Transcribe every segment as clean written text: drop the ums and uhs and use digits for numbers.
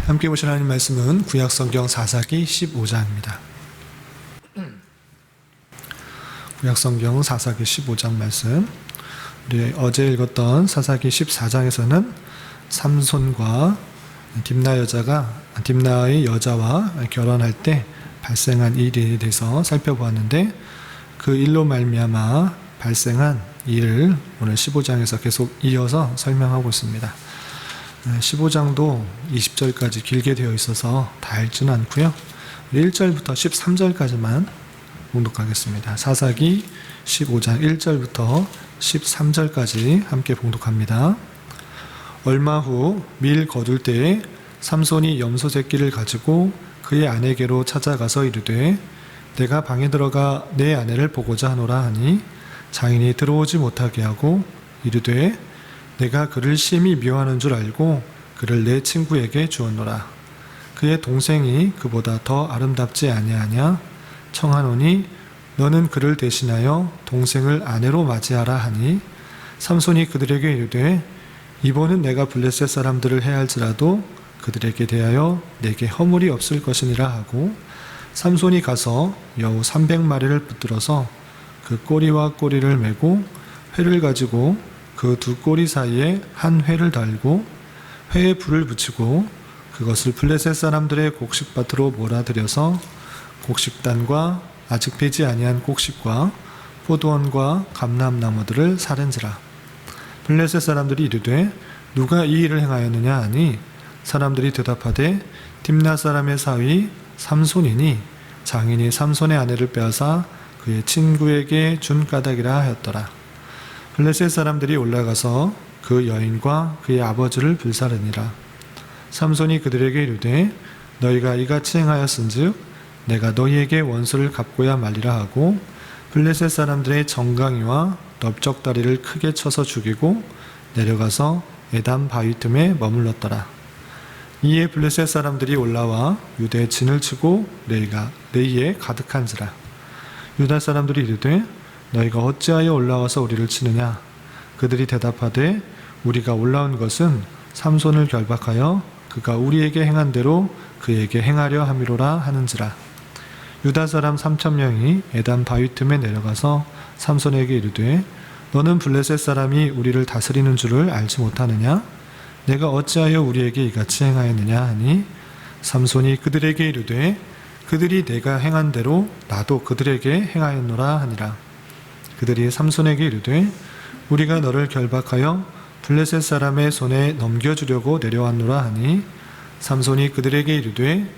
함께 보실 하나님 말씀은 구약성경 사사기 15장입니다. 구약성경 사사기 15장 말씀. 우리 어제 읽었던 사사기 14장에서는 삼손과 딥나의 여자와 결혼할 때 발생한 일에 대해서 살펴보았는데, 그 일로 말미암아 발생한 일을 오늘 15장에서 계속 이어서 설명하고 있습니다. 15장도 20절까지 길게 되어 있어서 다 읽지는 않고요. 1절부터 13절까지만 봉독하겠습니다. 사사기 15장 1절부터 13절까지 함께 봉독합니다. 얼마 후 밀 거둘 때에 삼손이 염소 새끼를 가지고 그의 아내에게로 찾아가서 이르되, 내가 방에 들어가 내 아내를 보고자 하노라 하니 장인이 들어오지 못하게 하고 이르되, 내가 그를 심히 미워하는 줄 알고 그를 내 친구에게 주었노라. 그의 동생이 그보다 더 아름답지 아니하냐? 청하노니 너는 그를 대신하여 동생을 아내로 맞이하라 하니, 삼손이 그들에게 이르되, 이번은 내가 블레셋 사람들을 해할지라도 그들에게 대하여 내게 허물이 없을 것이니라 하고, 삼손이 가서 여우 300마리를 붙들어서 그 꼬리와 꼬리를 메고 회를 가지고 그 두 꼬리 사이에 한 회를 달고 회에 불을 붙이고 그것을 블레셋 사람들의 곡식밭으로 몰아들여서 곡식단과 아직 배지 아니한 곡식과 포도원과 감람나무들을 사른지라. 블레셋 사람들이 이르되, 누가 이 일을 행하였느냐 하니, 사람들이 대답하되, 딥나 사람의 사위 삼손이니 장인이 삼손의 아내를 빼앗아 그의 친구에게 준 까닭이라 하였더라. 블레셋 사람들이 올라가서 그 여인과 그의 아버지를 불사르니라. 삼손이 그들에게 이르되, 너희가 이같이 행하였은즉 내가 너희에게 원수를 갚고야 말리라 하고, 블레셋 사람들의 정강이와 넓적다리를 크게 쳐서 죽이고 내려가서 에담 바위 틈에 머물렀더라. 이에 블레셋 사람들이 올라와 유대에 진을 치고 레이에 가득한지라. 유다 사람들이 이르되, 너희가 어찌하여 올라와서 우리를 치느냐? 그들이 대답하되, 우리가 올라온 것은 삼손을 결박하여 그가 우리에게 행한 대로 그에게 행하려 함이로라 하는지라. 유다 사람 3,000명이 에담 바위 틈에 내려가서 삼손에게 이르되, 너는 블레셋 사람이 우리를 다스리는 줄을 알지 못하느냐? 내가 어찌하여 우리에게 이같이 행하였느냐 하니, 삼손이 그들에게 이르되, 그들이 내가 행한 대로 나도 그들에게 행하였노라 하니라. 그들이 삼손에게 이르되, 우리가 너를 결박하여 블레셋 사람의 손에 넘겨주려고 내려왔노라 하니, 삼손이 그들에게 이르되,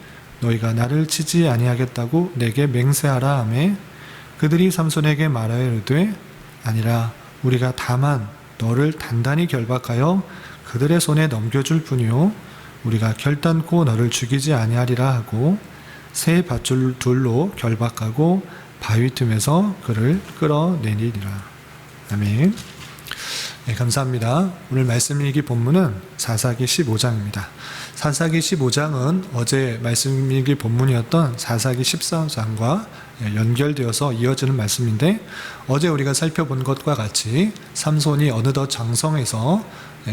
너희가 나를 치지 아니하겠다고 내게 맹세하라 하매, 그들이 삼손에게 말하여 이르되, 아니라 우리가 다만 너를 단단히 결박하여 그들의 손에 넘겨줄 뿐이요 우리가 결단코 너를 죽이지 아니하리라 하고, 새 밧줄 둘로 결박하고 바위 틈에서 그를 끌어내니라. 아멘. 네, 감사합니다. 오늘 말씀 읽기 본문은 사사기 15장입니다. 사사기 15장은 어제 말씀 읽기 본문이었던 사사기 14장과 연결되어서 이어지는 말씀인데, 어제 우리가 살펴본 것과 같이 삼손이 어느덧 장성해서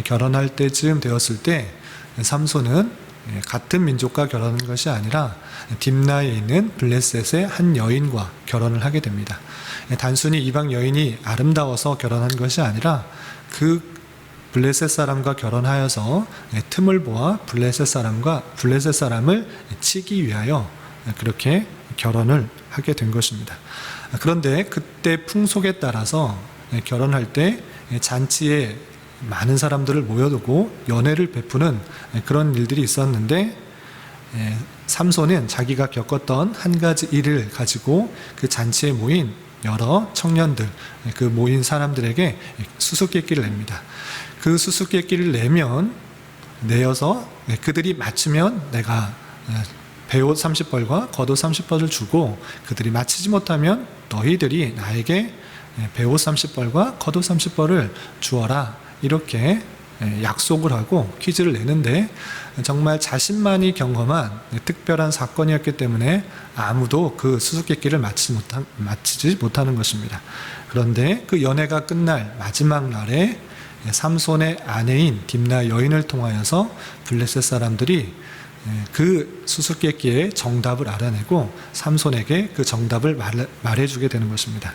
결혼할 때쯤 되었을 때, 삼손은 같은 민족과 결혼한 것이 아니라 딥나에 있는 블레셋의 한 여인과 결혼을 하게 됩니다. 단순히 이방 여인이 아름다워서 결혼한 것이 아니라 그 블레셋 사람과 결혼하여서 틈을 보아 블레셋 사람을 치기 위하여 그렇게 결혼을 하게 된 것입니다. 그런데 그때 풍속에 따라서 결혼할 때 잔치에 많은 사람들을 모여두고 연회를 베푸는 그런 일들이 있었는데, 삼손은 자기가 겪었던 한 가지 일을 가지고 그 잔치에 모인 여러 청년들, 그 모인 사람들에게 수수께끼를 냅니다. 그 수수께끼를 내어서 그들이 맞추면 내가 배옷 30벌과 겉옷 30벌을 주고, 그들이 맞히지 못하면 너희들이 나에게 배옷 30벌과 겉옷 30벌을 주어라, 이렇게 약속을 하고 퀴즈를 내는데, 정말 자신만이 경험한 특별한 사건이었기 때문에 아무도 그 수수께끼를 맞히지 못하는 것입니다. 그런데 그 연회가 끝날 마지막 날에 삼손의 아내인 딥나 여인을 통하여서 블레셋 사람들이 그 수수께끼의 정답을 알아내고 삼손에게 그 정답을 말해주게 되는 것입니다.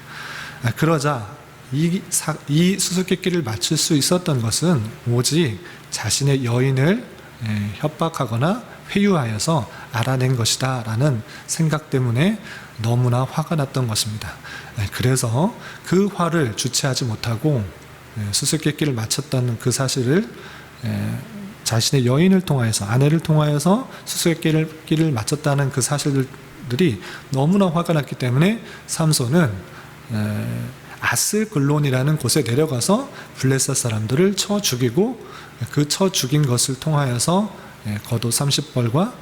그러자 이 수수께끼를 맞출 수 있었던 것은 오직 자신의 여인을 협박하거나 회유하여서 알아낸 것이다 라는 생각 때문에 너무나 화가 났던 것입니다. 그래서 그 화를 주체하지 못하고 수수께끼를 맞췄다는 그 사실을 자신의 여인을 통하여서, 아내를 통하여서 수수께끼를 맞췄다는 그 사실들이 너무나 화가 났기 때문에 삼손은 아스글론이라는 곳에 내려가서 블레셋 사람들을 쳐 죽이고, 그 쳐 죽인 것을 통하여서 겉옷 30벌과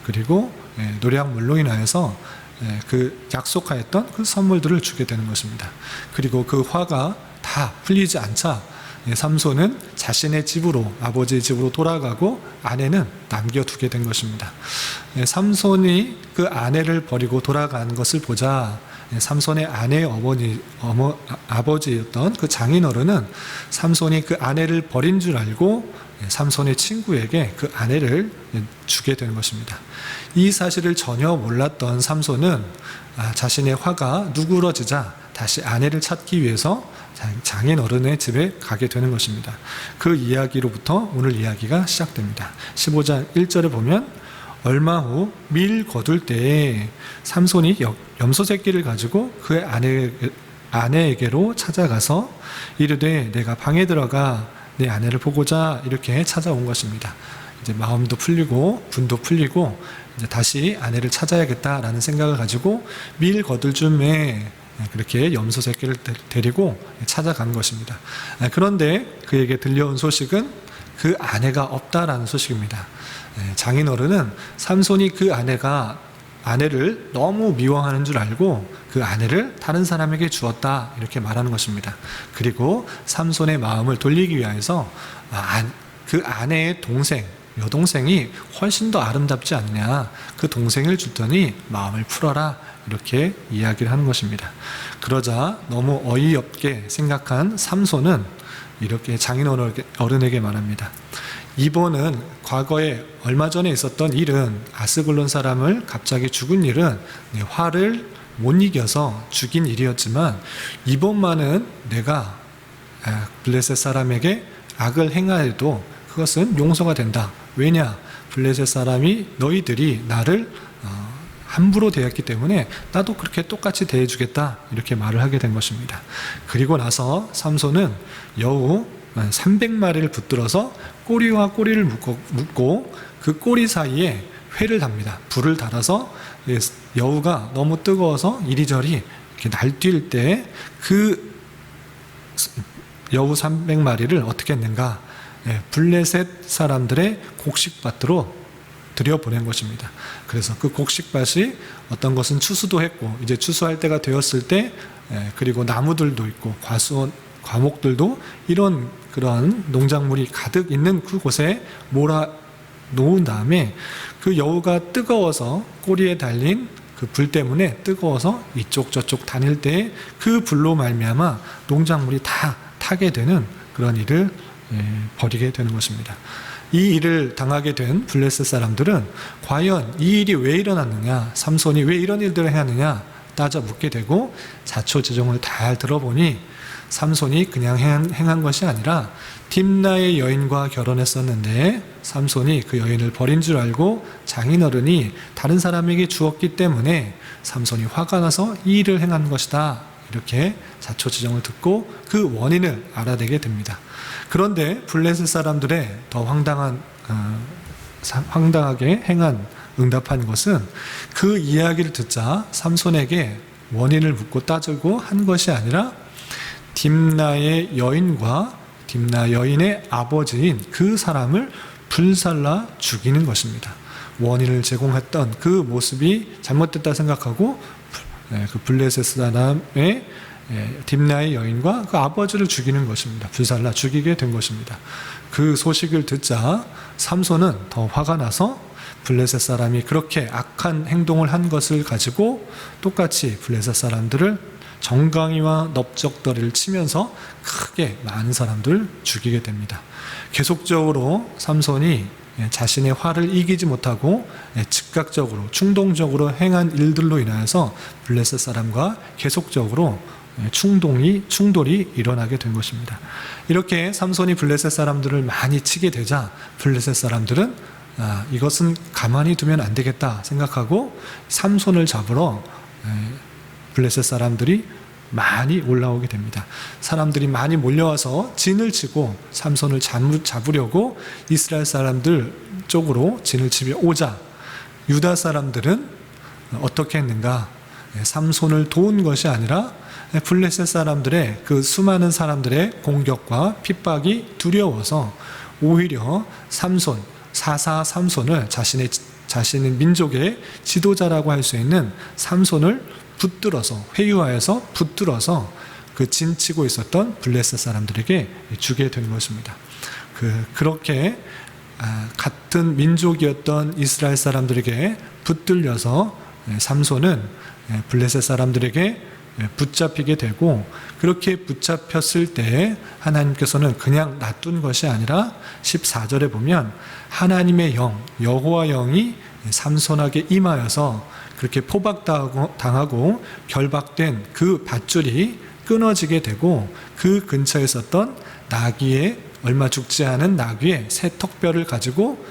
그리고 노략물로 인하여서 그 약속하였던 그 선물들을 주게 되는 것입니다. 그리고 그 화가 다 풀리지 않자 삼손은 자신의 집으로, 아버지의 집으로 돌아가고 아내는 남겨두게 된 것입니다. 삼손이 그 아내를 버리고 돌아간 것을 보자 삼손의 아내의 아버지였던 그 장인어른은 삼손이 그 아내를 버린 줄 알고 삼손의 친구에게 그 아내를 주게 되는 것입니다. 이 사실을 전혀 몰랐던 삼손은 자신의 화가 누그러지자 다시 아내를 찾기 위해서 장인어른의 집에 가게 되는 것입니다. 그 이야기로부터 오늘 이야기가 시작됩니다. 15장 1절에 보면 얼마 후 밀 거둘 때에 삼손이 염소 새끼를 가지고 그 아내에게로 찾아가서 이르되 내가 방에 들어가 내 아내를 보고자 이렇게 찾아온 것입니다. 이제 마음도 풀리고 분도 풀리고 이제 다시 아내를 찾아야겠다라는 생각을 가지고 밀 거둘 쯤에 그렇게 염소 새끼를 데리고 찾아간 것입니다. 그런데 그에게 들려온 소식은 그 아내가 없다라는 소식입니다. 장인어른은 삼손이 그 아내를 너무 미워하는 줄 알고 그 아내를 다른 사람에게 주었다 이렇게 말하는 것입니다. 그리고 삼손의 마음을 돌리기 위해서 그 아내의 여동생이 훨씬 더 아름답지 않냐, 그 동생을 줬더니 마음을 풀어라 이렇게 이야기를 하는 것입니다. 그러자 너무 어이없게 생각한 삼손은 이렇게 장인어른에게 말합니다. 이번은 과거에 얼마 전에 있었던 일은, 아스글론 사람을 갑자기 죽은 일은 내 화를 못 이겨서 죽인 일이었지만 이번만은 내가 블레셋 사람에게 악을 행하여도 그것은 용서가 된다. 왜냐? 블레셋 사람이 너희들이 나를 함부로 대했기 때문에 나도 그렇게 똑같이 대해주겠다 이렇게 말을 하게 된 것입니다. 그리고 나서 삼손은 여우 300마리를 붙들어서 꼬리와 꼬리를 묶고 그 꼬리 사이에 회를 답니다. 불을 달아서 여우가 너무 뜨거워서 이리저리 이렇게 날뛸 때 그 여우 300마리를 어떻게 했는가? 블레셋 사람들의 곡식밭으로 들여보낸 것입니다. 그래서 그 곡식밭이 어떤 것은 추수도 했고 이제 추수할 때가 되었을 때 그리고 나무들도 있고 과목들도 그러한 농작물이 가득 있는 그곳에 몰아 놓은 다음에 그 여우가 뜨거워서 꼬리에 달린 그 불 때문에 뜨거워서 이쪽 저쪽 다닐 때 그 불로 말미암아 농작물이 다 타게 되는 그런 일을 벌이게 되는 것입니다. 이 일을 당하게 된 블레셋 사람들은 과연 이 일이 왜 일어났느냐, 삼손이 왜 이런 일들을 해왔느냐 따져 묻게 되고 자초지종을 잘 들어보니 삼손이 그냥 행한 것이 아니라 딥나의 여인과 결혼했었는데 삼손이 그 여인을 버린 줄 알고 장인어른이 다른 사람에게 주었기 때문에 삼손이 화가 나서 이 일을 행한 것이다. 이렇게 자초지종을 듣고 그 원인을 알아내게 됩니다. 그런데 블레셋 사람들의 더 황당하게 응답한 것은 그 이야기를 듣자 삼손에게 원인을 묻고 따지고 한 것이 아니라 딥나의 여인과 딥나 여인의 아버지인 그 사람을 불살라 죽이는 것입니다. 원인을 제공했던 그 모습이 잘못됐다 생각하고 그 블레셋 사람의 딥나의 여인과 그 아버지를 죽이는 것입니다. 불살라 죽이게 된 것입니다. 그 소식을 듣자 삼손은 더 화가 나서 블레셋 사람이 그렇게 악한 행동을 한 것을 가지고 똑같이 블레셋 사람들을 정강이와 넓적다리를 치면서 크게 많은 사람들을 죽이게 됩니다. 계속적으로 삼손이 자신의 화를 이기지 못하고 즉각적으로 충동적으로 행한 일들로 인하여서 블레셋 사람과 계속적으로 충돌이 일어나게 된 것입니다. 이렇게 삼손이 블레셋 사람들을 많이 치게 되자 블레셋 사람들은 이것은 가만히 두면 안 되겠다 생각하고 삼손을 잡으러 블레셋 사람들이 많이 올라오게 됩니다. 사람들이 많이 몰려와서 진을 치고 삼손을 잡으려고 이스라엘 사람들 쪽으로 진을 치며 오자 유다 사람들은 어떻게 했는가? 삼손을 도운 것이 아니라 블레셋 사람들의 그 수많은 사람들의 공격과 핍박이 두려워서 오히려 삼손을 자신의 민족의 지도자라고 할 수 있는 삼손을 회유하여서 붙들어서 그 진치고 있었던 블레셋 사람들에게 주게 된 것입니다. 그렇게 같은 민족이었던 이스라엘 사람들에게 붙들려서 삼손은 블레셋 사람들에게 붙잡히게 되고, 그렇게 붙잡혔을 때 하나님께서는 그냥 놔둔 것이 아니라 14절에 보면 하나님의 영, 여호와 영이 삼손에게 임하여서 그렇게 포박당하고 결박된 그 밧줄이 끊어지게 되고, 그 근처에 있었던 나귀의, 얼마 죽지 않은 나귀의 새 턱뼈를 가지고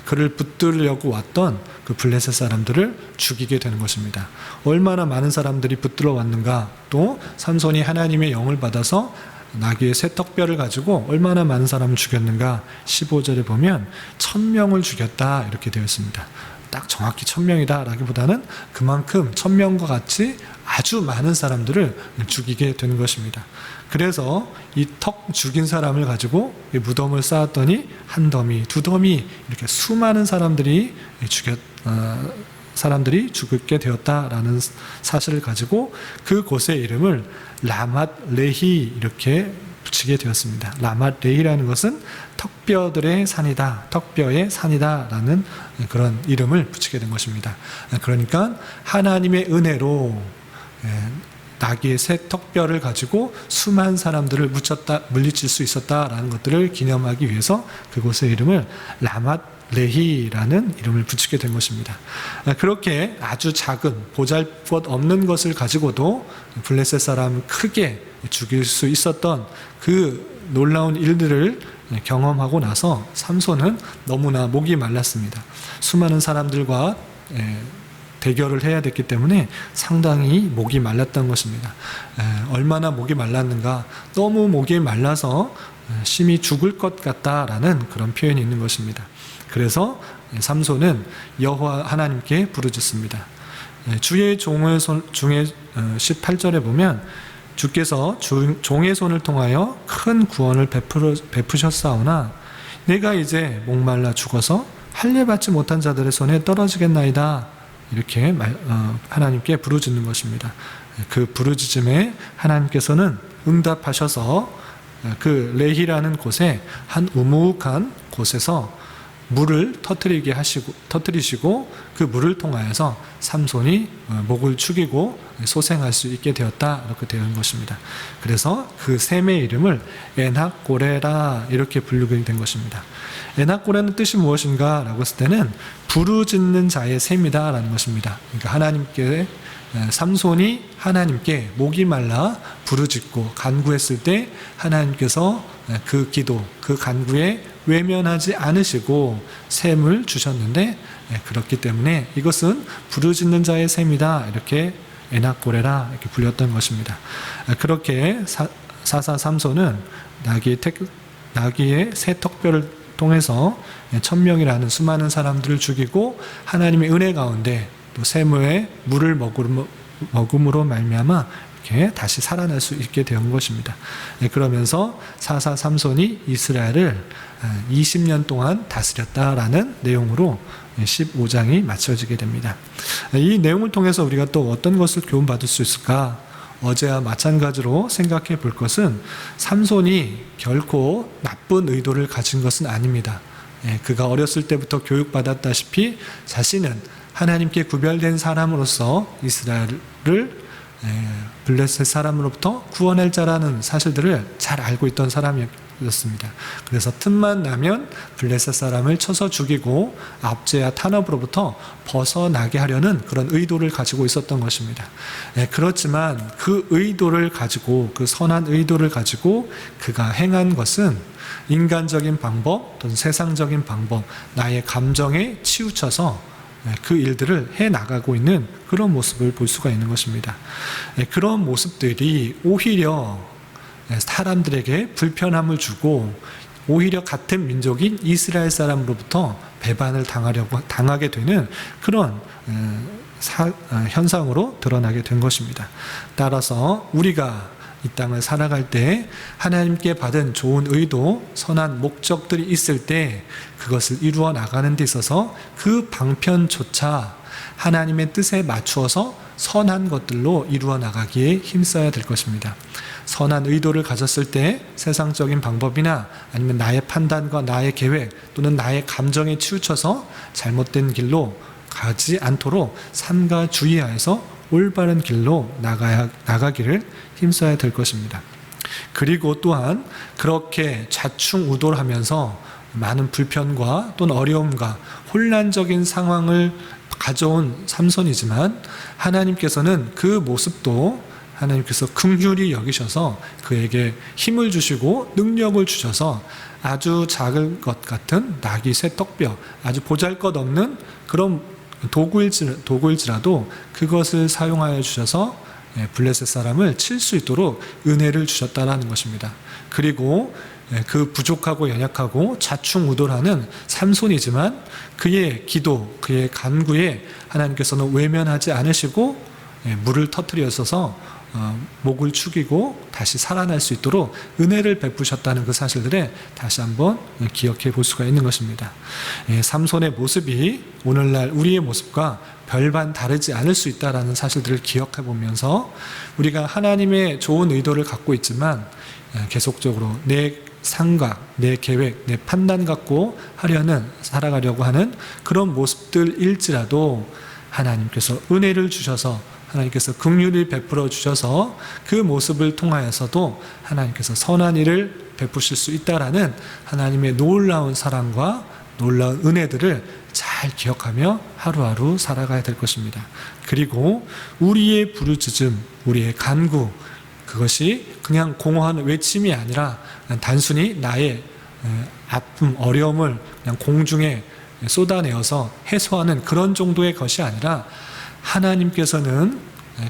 그를 붙들려고 왔던 그 블레셋 사람들을 죽이게 되는 것입니다. 얼마나 많은 사람들이 붙들어 왔는가. 또 삼손이 하나님의 영을 받아서 나귀의 새 턱뼈를 가지고 얼마나 많은 사람을 죽였는가. 15절에 보면 1000명을 죽였다 이렇게 되어 있습니다. 딱 정확히 1000명이다 라기보다는 그만큼 1000명과 같이 아주 많은 사람들을 죽이게 되는 것입니다. 그래서 이 턱 죽인 사람을 가지고 이 무덤을 쌓았더니 한 더미, 두 더미 이렇게 수많은 사람들이 죽게 되었다라는 사실을 가지고 그곳의 이름을 라맛 레히 이렇게 붙이게 되었습니다. 라맛 레히라는 것은 턱뼈들의 산이다, 턱뼈의 산이다라는 그런 이름을 붙이게 된 것입니다. 그러니까 하나님의 은혜로 나귀의 새 턱뼈를 가지고 수많은 사람들을 물리칠 수 있었다라는 것들을 기념하기 위해서 그곳의 이름을 라맛 레히라는 이름을 붙이게 된 것입니다. 그렇게 아주 작은 보잘것 없는 것을 가지고도 블레셋 사람을 크게 죽일 수 있었던 그 놀라운 일들을 경험하고 나서 삼손은 너무나 목이 말랐습니다. 수많은 사람들과 대결을 해야 됐기 때문에 상당히 목이 말랐던 것입니다. 얼마나 목이 말랐는가, 너무 목이 말라서 심히 죽을 것 같다라는 그런 표현이 있는 것입니다. 그래서 삼손은 여호와 하나님께 부르짖습니다. 주의 종의 중에 18절에 보면 주께서 종의 손을 통하여 큰 구원을 베푸셨사오나 내가 이제 목말라 죽어서 할례 받지 못한 자들의 손에 떨어지겠나이다. 이렇게 하나님께 부르짖는 것입니다. 그 부르짖음에 하나님께서는 응답하셔서 그 레히라는 곳에 한 우묵한 곳에서 물을 터뜨리시고 그 물을 통하여서 삼손이 목을 축이고 소생할 수 있게 되었다 이렇게 되는 것입니다. 그래서 그 샘의 이름을 에낙고레라 이렇게 부르게 된 것입니다. 에낙고레는 뜻이 무엇인가 라고 했을 때는 부르짖는 자의 샘이다 라는 것입니다. 그러니까 삼손이 하나님께 목이 말라 부르짖고 간구했을 때 하나님께서 그 기도, 그 간구에 외면하지 않으시고 샘을 주셨는데, 그렇기 때문에 이것은 부르짖는 자의 샘이다 이렇게 에낙고레라 이렇게 불렸던 것입니다. 그렇게 삼손은 나귀의 새 턱뼈를 통해서 1000명이라는 수많은 사람들을 죽이고 하나님의 은혜 가운데 또 샘의 물을 먹음으로 말미암아 이렇게 다시 살아날 수 있게 된 것입니다. 그러면서 삼손이 이스라엘을 20년 동안 다스렸다라는 내용으로 15장이 마쳐지게 됩니다. 이 내용을 통해서 우리가 또 어떤 것을 교훈받을 수 있을까? 어제와 마찬가지로 생각해 볼 것은 삼손이 결코 나쁜 의도를 가진 것은 아닙니다. 그가 어렸을 때부터 교육받았다시피 자신은 하나님께 구별된 사람으로서 이스라엘을 블레셋 사람으로부터 구원할 자라는 사실들을 잘 알고 있던 사람이었기 였습니다. 그래서 틈만 나면 블레셋 사람을 쳐서 죽이고 압제와 탄압으로부터 벗어나게 하려는 그런 의도를 가지고 있었던 것입니다. 그렇지만 그 의도를 가지고, 그 선한 의도를 가지고 그가 행한 것은 인간적인 방법 또는 세상적인 방법, 나의 감정에 치우쳐서 그 일들을 해나가고 있는 그런 모습을 볼 수가 있는 것입니다. 그런 모습들이 오히려 사람들에게 불편함을 주고, 오히려 같은 민족인 이스라엘 사람으로부터 배반을 당하게 되는 그런 현상으로 드러나게 된 것입니다. 따라서 우리가 이 땅을 살아갈 때 하나님께 받은 좋은 의도, 선한 목적들이 있을 때 그것을 이루어 나가는 데 있어서 그 방편조차 하나님의 뜻에 맞추어서 선한 것들로 이루어 나가기에 힘써야 될 것입니다. 선한 의도를 가졌을 때 세상적인 방법이나 아니면 나의 판단과 나의 계획 또는 나의 감정에 치우쳐서 잘못된 길로 가지 않도록 삼가 주의하여서 올바른 길로 나가기를 힘써야 될 것입니다. 그리고 또한 그렇게 좌충우돌하면서 많은 불편과 또는 어려움과 혼란적인 상황을 가져온 삼손이지만, 하나님께서는 그 모습도 하나님께서 긍휼히 여기셔서 그에게 힘을 주시고 능력을 주셔서 아주 작은 것 같은 낙이 새 떡뼈, 아주 보잘것없는 그런 도구일지라도 그것을 사용하여 주셔서 블레셋 사람을 칠 수 있도록 은혜를 주셨다라는 것입니다. 그리고 그 부족하고 연약하고 좌충우돌하는 삼손이지만 그의 기도, 그의 간구에 하나님께서는 외면하지 않으시고 물을 터뜨리셔서 목을 축이고 다시 살아날 수 있도록 은혜를 베푸셨다는 그 사실들에 다시 한번 기억해 볼 수가 있는 것입니다. 삼손의 모습이 오늘날 우리의 모습과 별반 다르지 않을 수 있다는 사실들을 기억해 보면서 우리가 하나님의 좋은 의도를 갖고 있지만 계속적으로 내 생각, 내 계획, 내 판단 갖고 살아가려고 하는 그런 모습들일지라도 하나님께서 은혜를 주셔서, 하나님께서 긍휼을 베풀어 주셔서 그 모습을 통하여서도 하나님께서 선한 일을 베푸실 수 있다라는 하나님의 놀라운 사랑과 놀라운 은혜들을 잘 기억하며 하루하루 살아가야 될 것입니다. 그리고 우리의 부르짖음, 우리의 간구, 그것이 그냥 공허한 외침이 아니라 단순히 나의 아픔, 어려움을 그냥 공중에 쏟아내어서 해소하는 그런 정도의 것이 아니라, 하나님께서는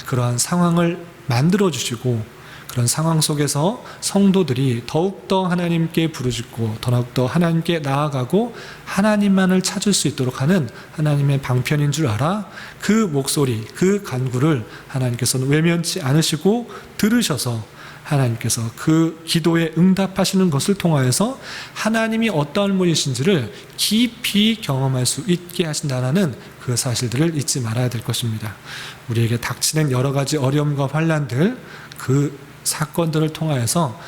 그러한 상황을 만들어 주시고 그런 상황 속에서 성도들이 더욱더 하나님께 부르짖고 더욱더 하나님께 나아가고 하나님만을 찾을 수 있도록 하는 하나님의 방편인 줄 알아 그 목소리, 그 간구를 하나님께서는 외면치 않으시고 들으셔서 하나님께서 그 기도에 응답하시는 것을 통하여서 하나님이 어떠한 분이신지를 깊이 경험할 수 있게 하신다는 그 사실들을 잊지 말아야 될 것입니다. 우리에게 닥치는 여러 가지 어려움과 환난들, 그 사건들을 통하여서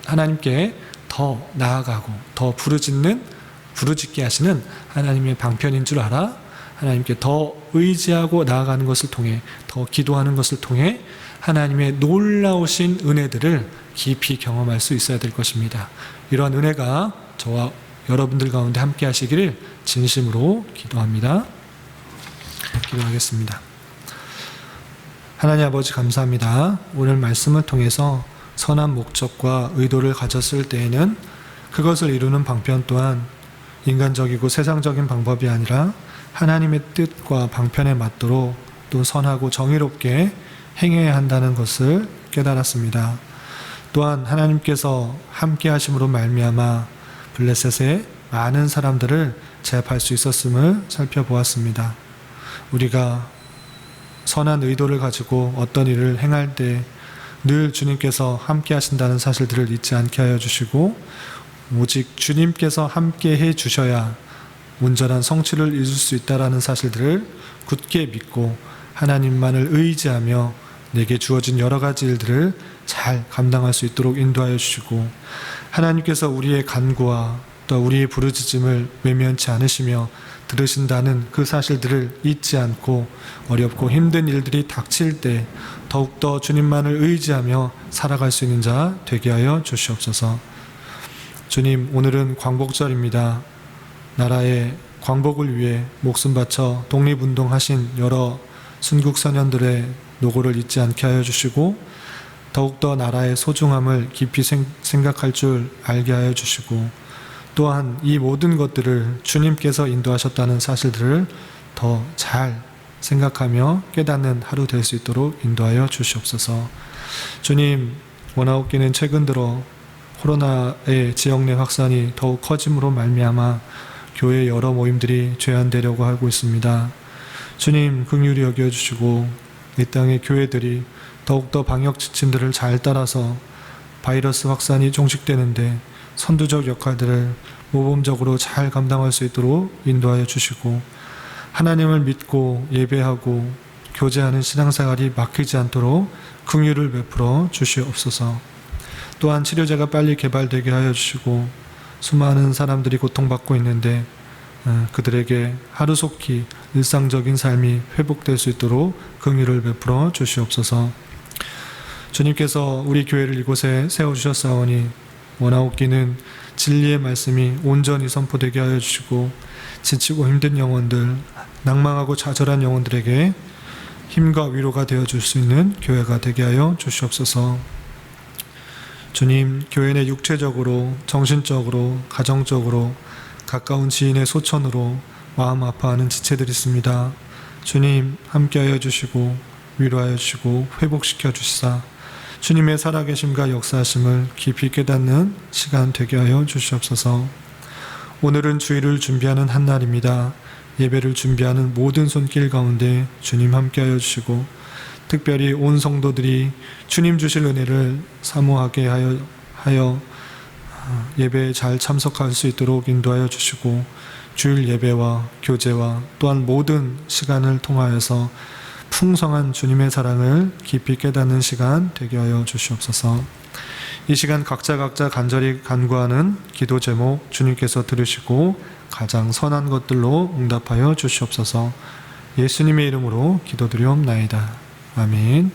하나님께 더 나아가고 더 부르짖게 하시는 하나님의 방편인 줄 알아 하나님께 더 의지하고 나아가는 것을 통해, 더 기도하는 것을 통해 하나님의 놀라우신 은혜들을 깊이 경험할 수 있어야 될 것입니다. 이러한 은혜가 저와 여러분들 가운데 함께 하시기를 진심으로 기도합니다. 기도하겠습니다. 하나님 아버지 감사합니다. 오늘 말씀을 통해서 선한 목적과 의도를 가졌을 때에는 그것을 이루는 방편 또한 인간적이고 세상적인 방법이 아니라 하나님의 뜻과 방편에 맞도록 또 선하고 정의롭게 행해야 한다는 것을 깨달았습니다. 또한 하나님께서 함께 하심으로 말미암아 블레셋의 많은 사람들을 제압할 수 있었음을 살펴보았습니다. 우리가 선한 의도를 가지고 어떤 일을 행할 때 늘 주님께서 함께 하신다는 사실들을 잊지 않게 하여 주시고, 오직 주님께서 함께 해 주셔야 온전한 성취를 이룰 수 있다는 사실들을 굳게 믿고 하나님만을 의지하며 내게 주어진 여러 가지 일들을 잘 감당할 수 있도록 인도하여 주시고, 하나님께서 우리의 간구와 또 우리의 부르짖음을 외면치 않으시며 들으신다는 그 사실들을 잊지 않고 어렵고 힘든 일들이 닥칠 때 더욱더 주님만을 의지하며 살아갈 수 있는 자 되게 하여 주시옵소서. 주님, 오늘은 광복절입니다. 나라의 광복을 위해 목숨 바쳐 독립운동하신 여러 순국 선현들의 노고를 잊지 않게 하여 주시고 더욱더 나라의 소중함을 깊이 생각할 줄 알게 하여 주시고 또한 이 모든 것들을 주님께서 인도하셨다는 사실들을 더 잘 생각하며 깨닫는 하루 될 수 있도록 인도하여 주시옵소서. 주님, 원아웃기는 최근 들어 코로나의 지역 내 확산이 더욱 커짐으로 말미암아 교회 여러 모임들이 죄안되려고 하고 있습니다. 주님, 긍휼히 여겨주시고 이 땅의 교회들이 더욱더 방역 지침들을 잘 따라서 바이러스 확산이 종식되는데 선두적 역할들을 모범적으로 잘 감당할 수 있도록 인도하여 주시고 하나님을 믿고 예배하고 교제하는 신앙생활이 막히지 않도록 긍휼을 베풀어 주시옵소서. 또한 치료제가 빨리 개발되게 하여 주시고 수많은 사람들이 고통받고 있는데 그들에게 하루속히 일상적인 삶이 회복될 수 있도록 긍휼을 베풀어 주시옵소서. 주님께서 우리 교회를 이곳에 세워주셨사오니 원하옵기는 진리의 말씀이 온전히 선포되게 하여 주시고 지치고 힘든 영혼들, 낭망하고 좌절한 영혼들에게 힘과 위로가 되어줄 수 있는 교회가 되게 하여 주시옵소서. 주님, 교회 내 육체적으로, 정신적으로, 가정적으로 가까운 지인의 소천으로 마음 아파하는 지체들이 있습니다. 주님, 함께하여 주시고 위로하여 주시고 회복시켜 주시사 주님의 살아계심과 역사하심을 깊이 깨닫는 시간 되게 하여 주시옵소서. 오늘은 주일을 준비하는 한 날입니다. 예배를 준비하는 모든 손길 가운데 주님 함께하여 주시고 특별히 온 성도들이 주님 주실 은혜를 사모하게 하여 예배에 잘 참석할 수 있도록 인도하여 주시고 주일 예배와 교제와 또한 모든 시간을 통하여서 풍성한 주님의 사랑을 깊이 깨닫는 시간 되게 하여 주시옵소서. 이 시간 각자 간절히 간구하는 기도 제목 주님께서 들으시고 가장 선한 것들로 응답하여 주시옵소서. 예수님의 이름으로 기도드리옵나이다. 아멘.